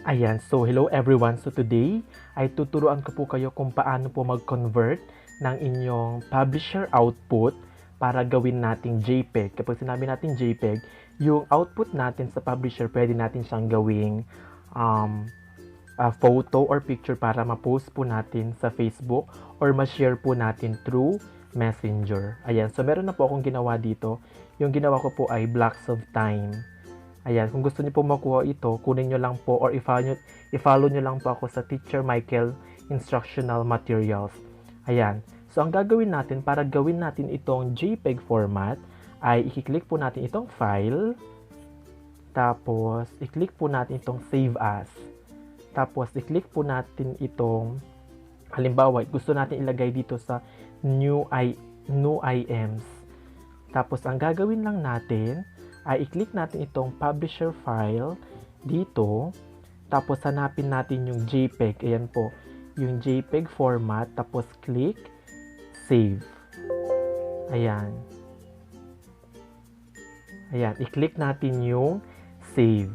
Ayan, so hello everyone. So today ay tuturuan ko po kayo kung paano po mag-convert ng inyong publisher output para gawin nating JPEG. Kapag sinabi natin JPEG, yung output natin sa publisher, pwede natin siyang gawing photo or picture para ma-post po natin sa Facebook or ma-share po natin through Messenger. Ayan, so meron na po akong ginawa dito. Yung ginawa ko po ay blocks of time. Ayan, kung gusto niyo po makuha ito, kunin niyo lang po or i-follow niyo lang po ako sa Teacher Mikel Instructional Materials. Ayan. So, ang gagawin natin para gawin natin itong JPEG format ay i-click po natin itong file. Tapos, i-click po natin itong save as. Tapos, i-click po natin itong halimbawa, gusto natin ilagay dito sa new items. Tapos, ang gagawin lang natin ay i-click natin itong publisher file dito. Tapos, hanapin natin yung JPEG. Ayan po, yung JPEG format. Tapos, click save. Ayan. Ayan, i-click natin yung save.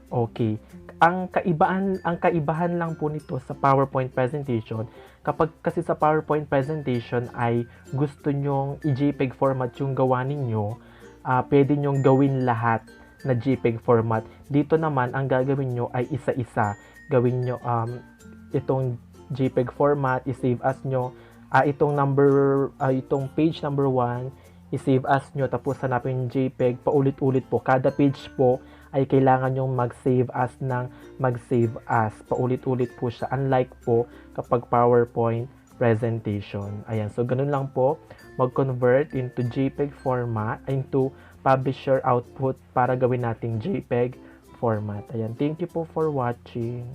Okay. Ang kaibahan lang po nito sa PowerPoint presentation, kapag kasi sa PowerPoint presentation ay gusto nyong i-JPEG format yung gawa ninyo, pwede nyong gawin lahat na JPEG format. Dito naman, ang gagawin nyo ay isa-isa. Gawin nyo itong JPEG format, i-save as nyo. Itong page number 1, i-save as nyo. Tapos hanapin yung JPEG, paulit-ulit po. Kada page po ay kailangan nyong mag-save as ng mag-save as. Paulit-ulit po siya. Unlike po kapag PowerPoint presentation. Ayan. So, ganun lang po mag-convert into JPEG format, into publisher output para gawin nating JPEG format. Ayan. Thank you po for watching.